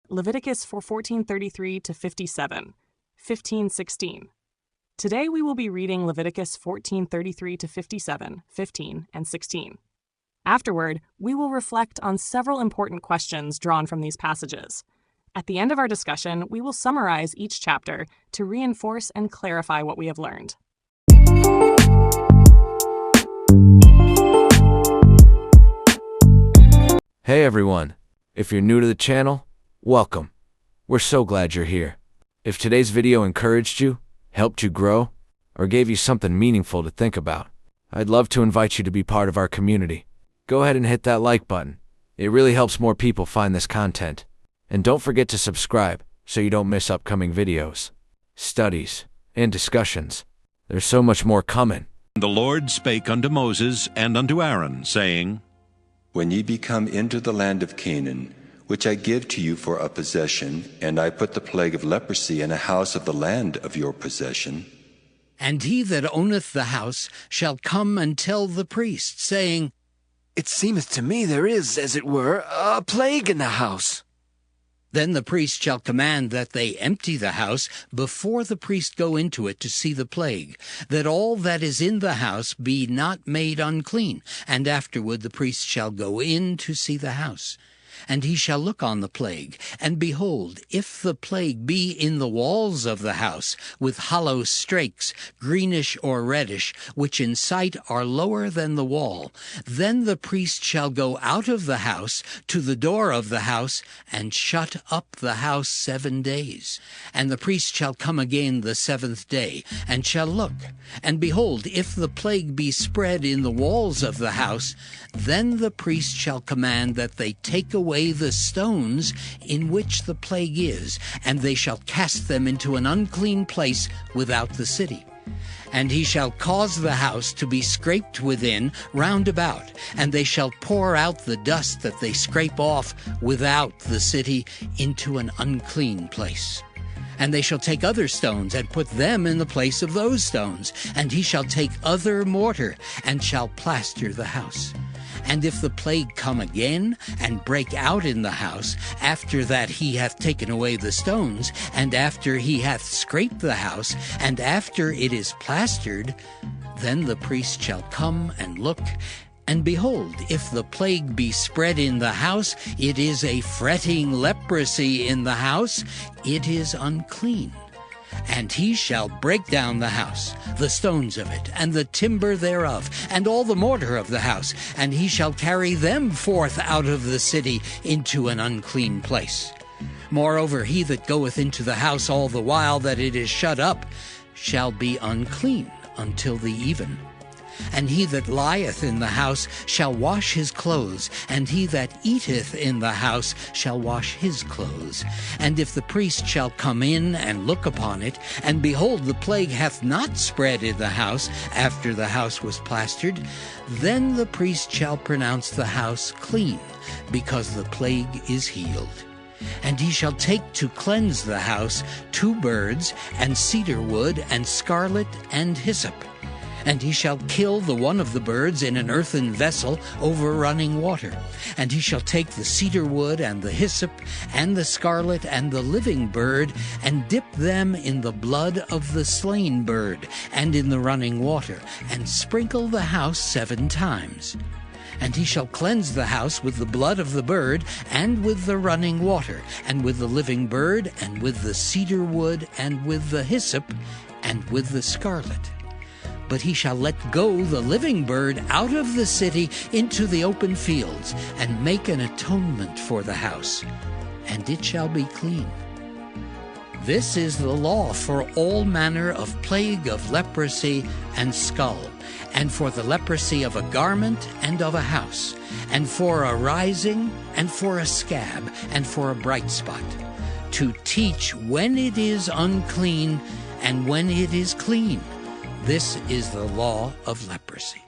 Leviticus 14:33 to 57, 15:16. Today we will be reading Leviticus 14:33 to 57, 15, and 16. Afterward, we will reflect on several important questions drawn from these passages. At the end of our discussion, we will summarize each chapter to reinforce and clarify what we have learned. Hey everyone, if you're new to the channel, welcome. We're so glad you're here. If today's video encouraged you, helped you grow, or gave you something meaningful to think about, I'd love to invite you to be part of our community. Go ahead and hit that like button. It really helps more people find this content. And don't forget to subscribe so you don't miss upcoming videos, studies, and discussions. There's so much more coming. The Lord spake unto Moses and unto Aaron, saying, When ye be come into the land of Canaan, which I give to you for a possession, and I put the plague of leprosy in a house of the land of your possession. And he that owneth the house shall come and tell the priest, saying, It seemeth to me there is, as it were, a plague in the house. Then the priest shall command that they empty the house before the priest go into it to see the plague, that all that is in the house be not made unclean. And afterward the priest shall go in to see the house. And he shall look on the plague, and behold, if the plague be in the walls of the house, with hollow strakes, greenish or reddish, which in sight are lower than the wall, then the priest shall go out of the house to the door of the house, and shut up the house 7 days. And the priest shall come again the 7th day, and shall look. And behold, if the plague be spread in the walls of the house, then the priest shall command that they take away the stones in which the plague is, and they shall cast them into an unclean place without the city. And he shall cause the house to be scraped within round about, and they shall pour out the dust that they scrape off without the city into an unclean place. And they shall take other stones, and put them in the place of those stones. And he shall take other mortar, and shall plaster the house. And if the plague come again, and break out in the house, after that he hath taken away the stones, and after he hath scraped the house, and after it is plastered, then the priest shall come and look. And behold, if the plague be spread in the house, it is a fretting leprosy in the house, it is unclean. And he shall break down the house, the stones of it, and the timber thereof, and all the mortar of the house, and he shall carry them forth out of the city into an unclean place. Moreover, he that goeth into the house all the while that it is shut up shall be unclean until the even. And he that lieth in the house shall wash his clothes, and he that eateth in the house shall wash his clothes. And if the priest shall come in and look upon it, and behold, the plague hath not spread in the house after the house was plastered, then the priest shall pronounce the house clean, because the plague is healed. And he shall take to cleanse the house 2 birds, and cedar wood, and scarlet, and hyssop. And he shall kill the one of the birds in an earthen vessel over running water. And he shall take the cedar wood, and the hyssop, and the scarlet, and the living bird, and dip them in the blood of the slain bird, and in the running water, and sprinkle the house 7 times. And he shall cleanse the house with the blood of the bird, and with the running water, and with the living bird, and with the cedar wood, and with the hyssop, and with the scarlet. But he shall let go the living bird out of the city into the open fields, and make an atonement for the house, and it shall be clean. This is the law for all manner of plague of leprosy and skull, and for the leprosy of a garment and of a house, and for a rising, and for a scab, and for a bright spot, to teach when it is unclean and when it is clean. This is the law of leprosy.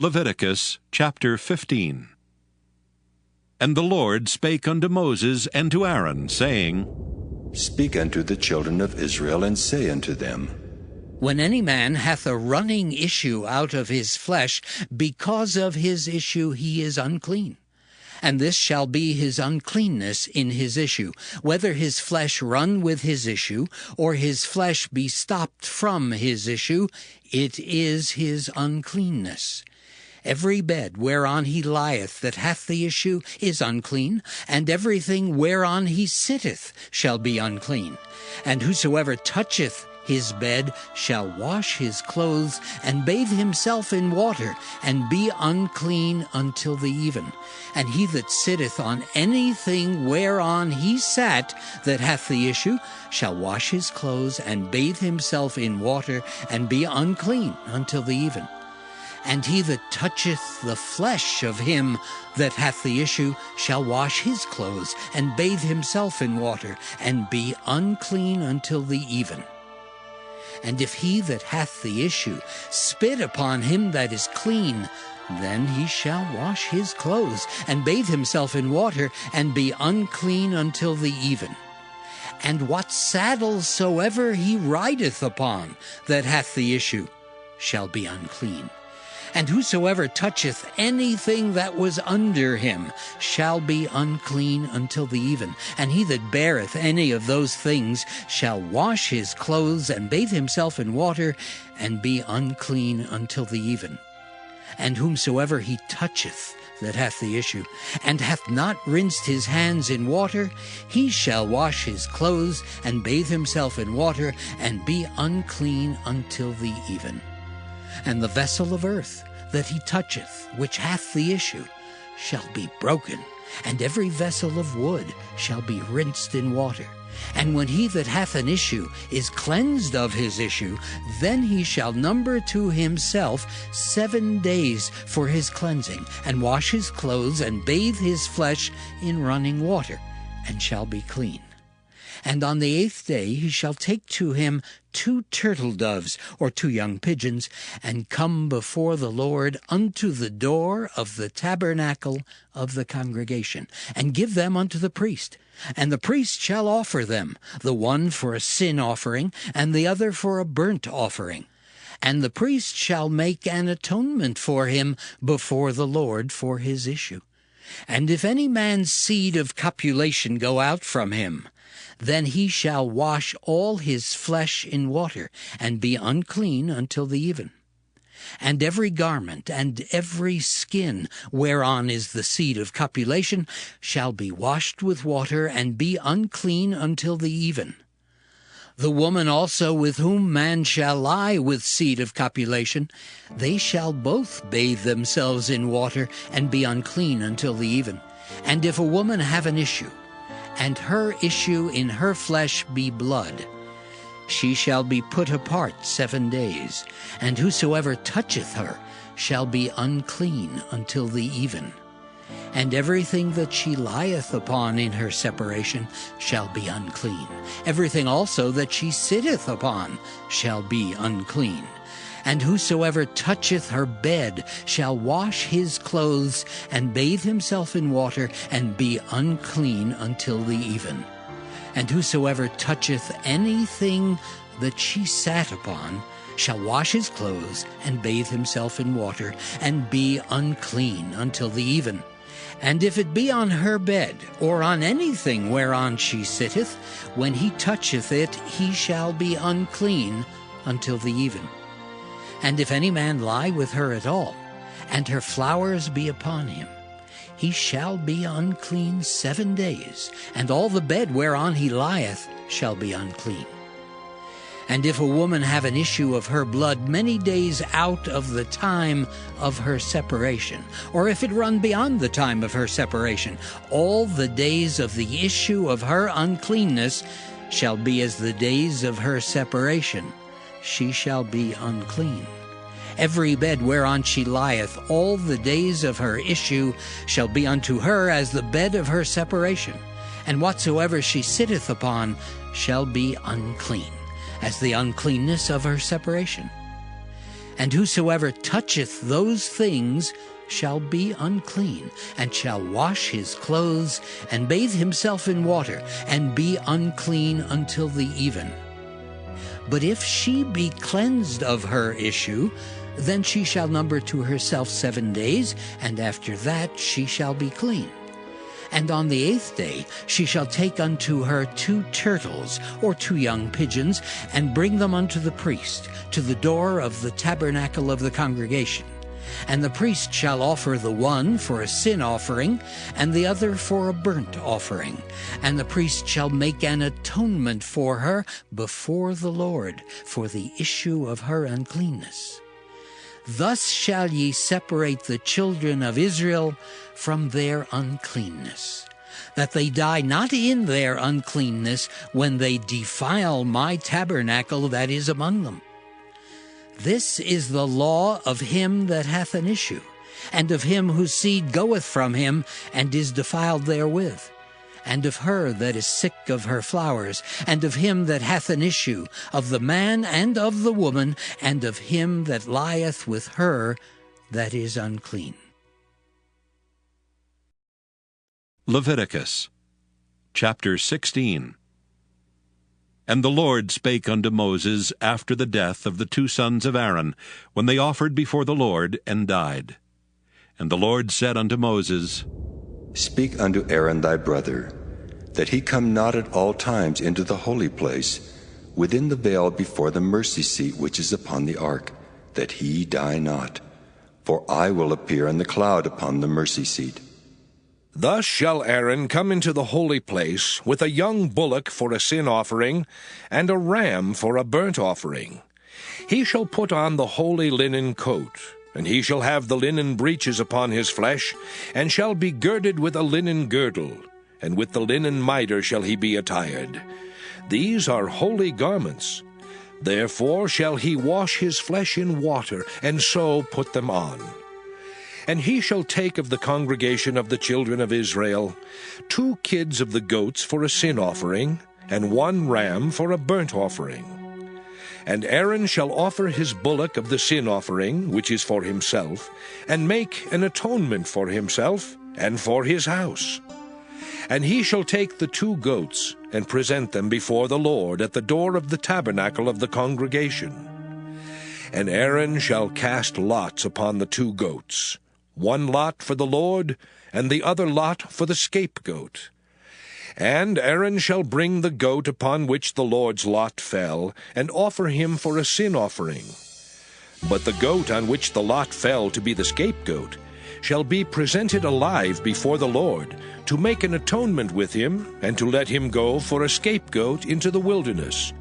Leviticus chapter 15. And the Lord spake unto Moses and to Aaron, saying, Speak unto the children of Israel, and say unto them, When any man hath a running issue out of his flesh, because of his issue he is unclean. And this shall be his uncleanness in his issue, whether his flesh run with his issue, or his flesh be stopped from his issue, it is his uncleanness. Every bed whereon he lieth that hath the issue is unclean, and everything whereon he sitteth shall be unclean. And whosoever toucheth his bed shall wash his clothes, and bathe himself in water, and be unclean until the even. And he that sitteth on anything whereon he sat that hath the issue shall wash his clothes, and bathe himself in water, and be unclean until the even. And he that toucheth the flesh of him that hath the issue shall wash his clothes, and bathe himself in water, and be unclean until the even. And if he that hath the issue spit upon him that is clean, then he shall wash his clothes, and bathe himself in water, and be unclean until the even. And what saddle soever he rideth upon that hath the issue shall be unclean. And whosoever toucheth anything that was under him shall be unclean until the even. And he that beareth any of those things shall wash his clothes, and bathe himself in water, and be unclean until the even. And whomsoever he toucheth that hath the issue, and hath not rinsed his hands in water, he shall wash his clothes, and bathe himself in water, and be unclean until the even. And the vessel of earth that he toucheth, which hath the issue, shall be broken, and every vessel of wood shall be rinsed in water. And when he that hath an issue is cleansed of his issue, then he shall number to himself 7 days for his cleansing, and wash his clothes, and bathe his flesh in running water, and shall be clean. And on the 8th day he shall take to him 2 turtle doves, or 2 young pigeons, and come before the Lord unto the door of the tabernacle of the congregation, and give them unto the priest. And the priest shall offer them, the one for a sin offering, and the other for a burnt offering. And the priest shall make an atonement for him before the Lord for his issue. And if any man's seed of copulation go out from him, then he shall wash all his flesh in water, and be unclean until the even. And every garment and every skin whereon is the seed of copulation shall be washed with water, and be unclean until the even. The woman also with whom man shall lie with seed of copulation, they shall both bathe themselves in water, and be unclean until the even. And if a woman have an issue, and her issue in her flesh be blood, she shall be put apart 7 days, and whosoever toucheth her shall be unclean until the even. And everything that she lieth upon in her separation shall be unclean. Everything also that she sitteth upon shall be unclean. And whosoever toucheth her bed shall wash his clothes, and bathe himself in water, and be unclean until the even. And whosoever toucheth anything that she sat upon shall wash his clothes, and bathe himself in water, and be unclean until the even. And if it be on her bed, or on anything whereon she sitteth, when he toucheth it, he shall be unclean until the even. And if any man lie with her at all, and her flowers be upon him, he shall be unclean 7 days, and all the bed whereon he lieth shall be unclean. And if a woman have an issue of her blood many days out of the time of her separation, or if it run beyond the time of her separation, all the days of the issue of her uncleanness shall be as the days of her separation. She shall be unclean. Every bed whereon she lieth all the days of her issue shall be unto her as the bed of her separation, and whatsoever she sitteth upon shall be unclean, as the uncleanness of her separation. And whosoever toucheth those things shall be unclean, and shall wash his clothes, and bathe himself in water, and be unclean until the even. But if she be cleansed of her issue, then she shall number to herself 7 days, and after that she shall be clean. And on the 8th day she shall take unto her 2 turtles, or 2 young pigeons, and bring them unto the priest, to the door of the tabernacle of the congregation. And the priest shall offer the one for a sin offering, and the other for a burnt offering. And the priest shall make an atonement for her before the Lord, for the issue of her uncleanness. Thus shall ye separate the children of Israel from their uncleanness, that they die not in their uncleanness when they defile my tabernacle that is among them. This is the law of him that hath an issue, and of him whose seed goeth from him, and is defiled therewith, and of her that is sick of her flowers, and of him that hath an issue, of the man and of the woman, and of him that lieth with her that is unclean. Leviticus chapter 16. And the Lord spake unto Moses after the death of the 2 sons of Aaron, when they offered before the Lord, and died. And the Lord said unto Moses, Speak unto Aaron thy brother, that he come not at all times into the holy place, within the veil before the mercy seat which is upon the ark, that he die not. For I will appear in the cloud upon the mercy seat. Thus shall Aaron come into the holy place with a young bullock for a sin offering, and a ram for a burnt offering. He shall put on the holy linen coat, and he shall have the linen breeches upon his flesh, and shall be girded with a linen girdle, and with the linen mitre shall he be attired. These are holy garments. Therefore shall he wash his flesh in water, and so put them on. And he shall take of the congregation of the children of Israel 2 kids of the goats for a sin offering, and 1 ram for a burnt offering. And Aaron shall offer his bullock of the sin offering, which is for himself, and make an atonement for himself and for his house. And he shall take the 2 goats, and present them before the Lord at the door of the tabernacle of the congregation. And Aaron shall cast lots upon the 2 goats, 1 lot for the Lord, and the other lot for the scapegoat. And Aaron shall bring the goat upon which the Lord's lot fell, and offer him for a sin offering. But the goat on which the lot fell to be the scapegoat shall be presented alive before the Lord, to make an atonement with him, and to let him go for a scapegoat into the wilderness.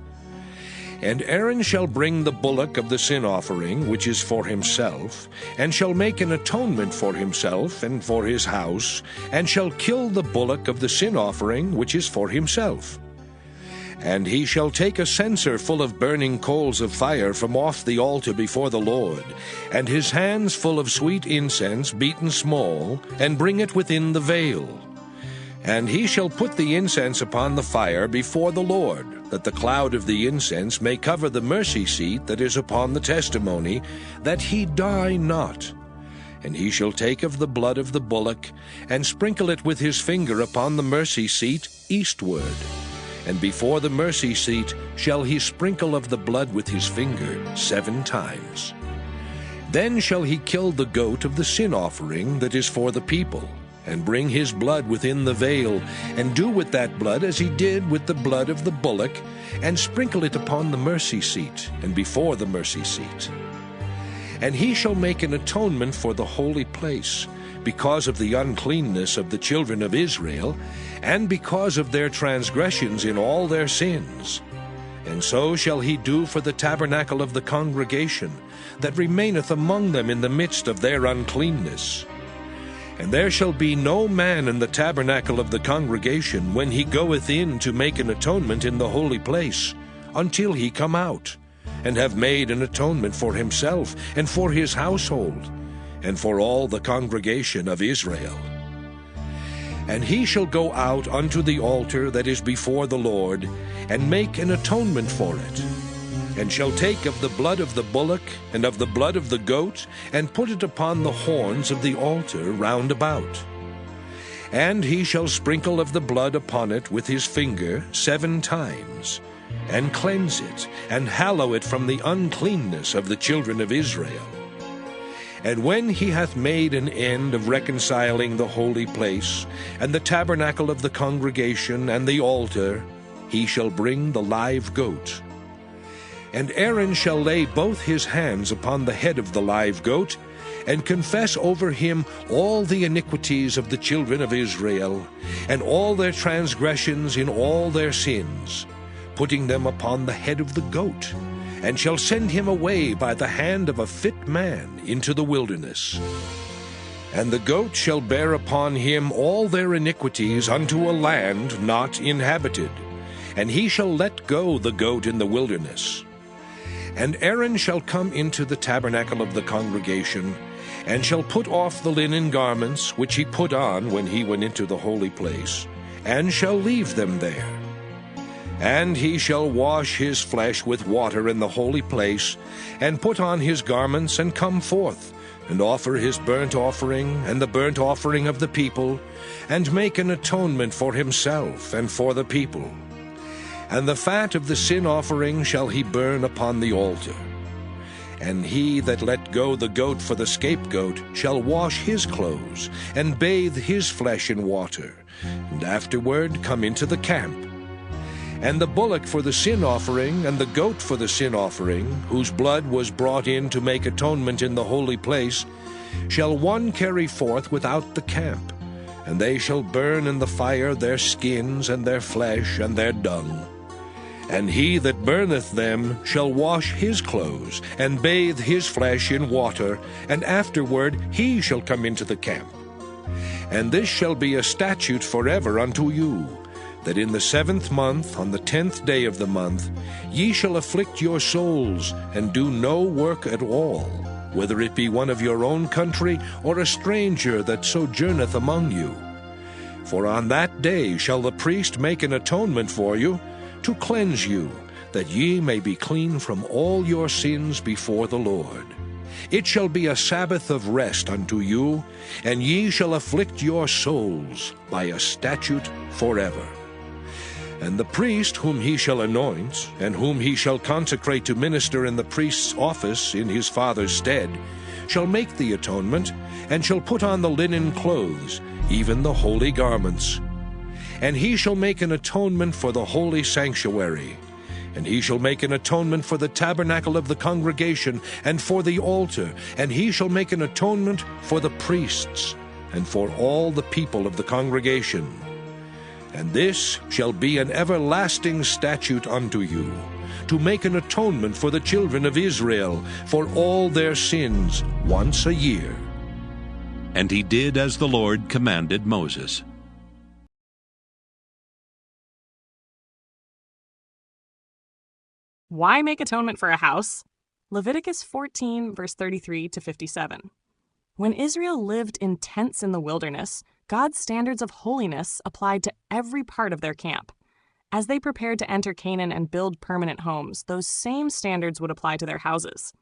And Aaron shall bring the bullock of the sin offering, which is for himself, and shall make an atonement for himself and for his house, and shall kill the bullock of the sin offering, which is for himself. And he shall take a censer full of burning coals of fire from off the altar before the Lord, and his hands full of sweet incense beaten small, and bring it within the veil. And he shall put the incense upon the fire before the Lord, that the cloud of the incense may cover the mercy seat that is upon the testimony, that he die not. And he shall take of the blood of the bullock, and sprinkle it with his finger upon the mercy seat eastward. And before the mercy seat shall he sprinkle of the blood with his finger 7 times. Then shall he kill the goat of the sin offering that is for the people, and bring his blood within the veil, and do with that blood as he did with the blood of the bullock, and sprinkle it upon the mercy seat, and before the mercy seat. And he shall make an atonement for the holy place, because of the uncleanness of the children of Israel, and because of their transgressions in all their sins. And so shall he do for the tabernacle of the congregation, that remaineth among them in the midst of their uncleanness. And there shall be no man in the tabernacle of the congregation when he goeth in to make an atonement in the holy place, until he come out, and have made an atonement for himself, and for his household, and for all the congregation of Israel. And he shall go out unto the altar that is before the Lord, and make an atonement for it, and shall take of the blood of the bullock and of the blood of the goat, and put it upon the horns of the altar round about. And he shall sprinkle of the blood upon it with his finger 7 times, and cleanse it, and hallow it from the uncleanness of the children of Israel. And when he hath made an end of reconciling the holy place, and the tabernacle of the congregation, and the altar, he shall bring the live goat. And Aaron shall lay both his hands upon the head of the live goat, and confess over him all the iniquities of the children of Israel, and all their transgressions in all their sins, putting them upon the head of the goat, and shall send him away by the hand of a fit man into the wilderness. And the goat shall bear upon him all their iniquities unto a land not inhabited, and he shall let go the goat in the wilderness. And Aaron shall come into the tabernacle of the congregation, and shall put off the linen garments which he put on when he went into the holy place, and shall leave them there. And he shall wash his flesh with water in the holy place, and put on his garments, and come forth, and offer his burnt offering, and the burnt offering of the people, and make an atonement for himself and for the people. And the fat of the sin offering shall he burn upon the altar. And he that let go the goat for the scapegoat shall wash his clothes, and bathe his flesh in water, and afterward come into the camp. And the bullock for the sin offering, and the goat for the sin offering, whose blood was brought in to make atonement in the holy place, shall one carry forth without the camp, and they shall burn in the fire their skins, and their flesh, and their dung. And he that burneth them shall wash his clothes, and bathe his flesh in water, and afterward he shall come into the camp. And this shall be a statute forever unto you, that in the 7th month, on the 10th day of the month, ye shall afflict your souls, and do no work at all, whether it be one of your own country, or a stranger that sojourneth among you. For on that day shall the priest make an atonement for you, to cleanse you, that ye may be clean from all your sins before the Lord. It shall be a Sabbath of rest unto you, and ye shall afflict your souls by a statute forever. And the priest whom he shall anoint, and whom he shall consecrate to minister in the priest's office in his father's stead, shall make the atonement, and shall put on the linen clothes, even the holy garments. And he shall make an atonement for the holy sanctuary, and he shall make an atonement for the tabernacle of the congregation, and for the altar, and he shall make an atonement for the priests, and for all the people of the congregation. And this shall be an everlasting statute unto you, to make an atonement for the children of Israel for all their sins once a year. And he did as the Lord commanded Moses. Why make atonement for a house? Leviticus 14, verse 33 to 57. When Israel lived in tents in the wilderness, God's standards of holiness applied to every part of their camp. As they prepared to enter Canaan and build permanent homes, those same standards would apply to their houses.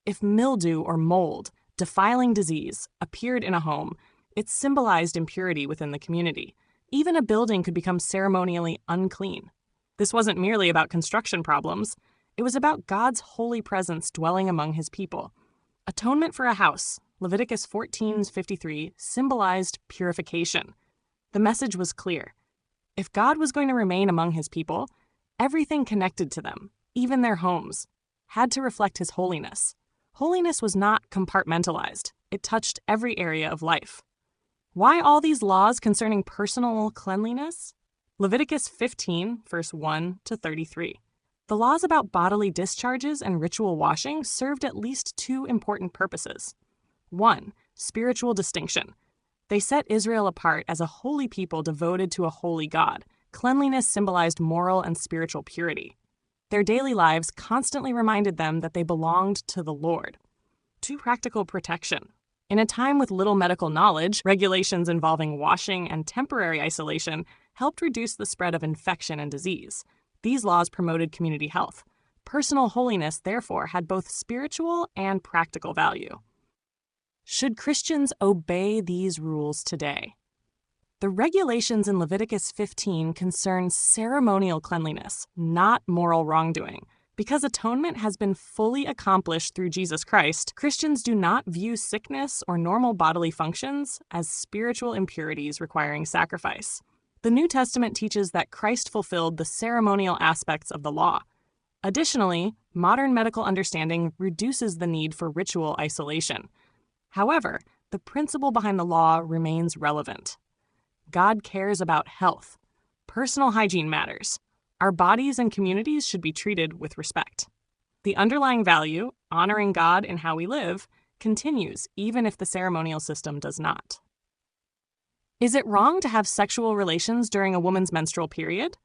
If mildew or mold, defiling disease, appeared in a home, it symbolized impurity within the community. Even a building could become ceremonially unclean. This wasn't merely about construction problems. It was about God's holy presence dwelling among his people. Atonement for a house, Leviticus 14:53, symbolized purification. The message was clear. If God was going to remain among his people, everything connected to them, even their homes, had to reflect his holiness. Holiness was not compartmentalized. It touched every area of life. Why all these laws concerning personal cleanliness? Leviticus 15, verse 1 to 33. The laws about bodily discharges and ritual washing served at least two important purposes. 1. Spiritual distinction. They set Israel apart as a holy people devoted to a holy God. Cleanliness symbolized moral and spiritual purity. Their daily lives constantly reminded them that they belonged to the Lord. 2. Practical protection. In a time with little medical knowledge, regulations involving washing and temporary isolation helped reduce the spread of infection and disease. These laws promoted community health. Personal holiness, therefore, had both spiritual and practical value. Should Christians obey these rules today? The regulations in Leviticus 15 concern ceremonial cleanliness, not moral wrongdoing. Because atonement has been fully accomplished through Jesus Christ, Christians do not view sickness or normal bodily functions as spiritual impurities requiring sacrifice. The New Testament teaches that Christ fulfilled the ceremonial aspects of the law. Additionally, modern medical understanding reduces the need for ritual isolation. However, the principle behind the law remains relevant. God cares about health. Personal hygiene matters. Our bodies and communities should be treated with respect. The underlying value, honoring God in how we live, continues even if the ceremonial system does not. Is it wrong to have sexual relations during a woman's menstrual period?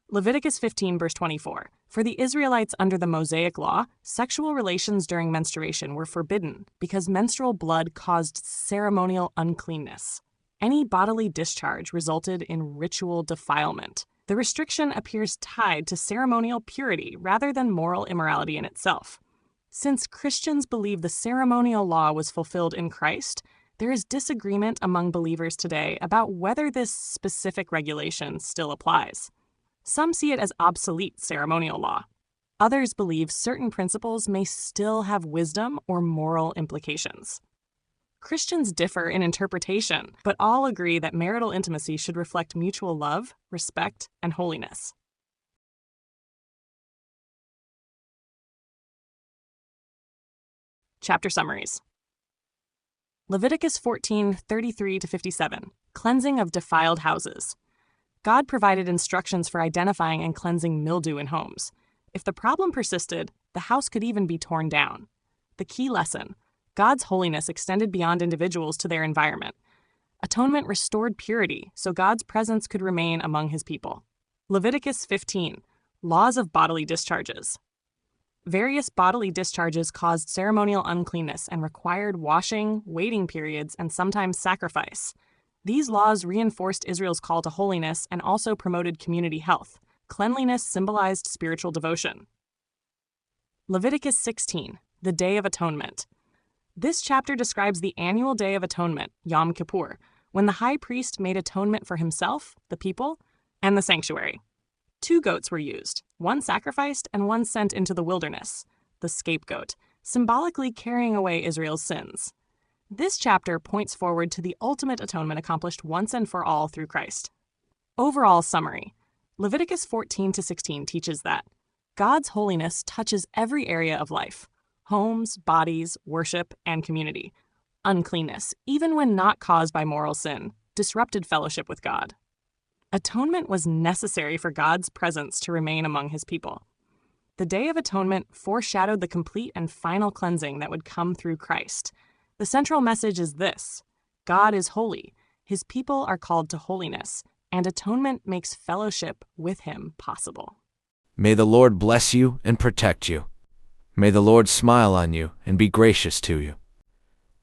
Leviticus 15, verse 24. For the Israelites under the Mosaic Law, sexual relations during menstruation were forbidden because menstrual blood caused ceremonial uncleanness. Any bodily discharge resulted in ritual defilement. The restriction appears tied to ceremonial purity rather than moral immorality in itself. Since Christians believe the ceremonial law was fulfilled in Christ, there is disagreement among believers today about whether this specific regulation still applies. Some see it as obsolete ceremonial law. Others believe certain principles may still have wisdom or moral implications. Christians differ in interpretation, but all agree that marital intimacy should reflect mutual love, respect, and holiness. Chapter summaries. Leviticus 14:33-57, Cleansing of defiled houses. God provided instructions for identifying and cleansing mildew in homes. If the problem persisted, the house could even be torn down. The key lesson: God's holiness extended beyond individuals to their environment. Atonement restored purity, so God's presence could remain among his people. Leviticus 15, Laws of bodily discharges. Various bodily discharges caused ceremonial uncleanness and required washing, waiting periods, and sometimes sacrifice. These laws reinforced Israel's call to holiness and also promoted community health. Cleanliness symbolized spiritual devotion. Leviticus 16, the Day of Atonement. This chapter describes the annual Day of Atonement, Yom Kippur, when the high priest made atonement for himself, the people, and the sanctuary. 2 goats were used, one sacrificed and one sent into the wilderness, the scapegoat, symbolically carrying away Israel's sins. This chapter points forward to the ultimate atonement accomplished once and for all through Christ. Overall summary: Leviticus 14-16 teaches that God's holiness touches every area of life: homes, bodies, worship, and community. Uncleanness, even when not caused by moral sin, disrupted fellowship with God. Atonement was necessary for God's presence to remain among his people. The Day of Atonement foreshadowed the complete and final cleansing that would come through Christ. The central message is this: God is holy, his people are called to holiness, and atonement makes fellowship with him possible. May the Lord bless you and protect you. May the Lord smile on you and be gracious to you.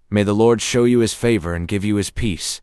May the Lord show you his favor and give you his peace.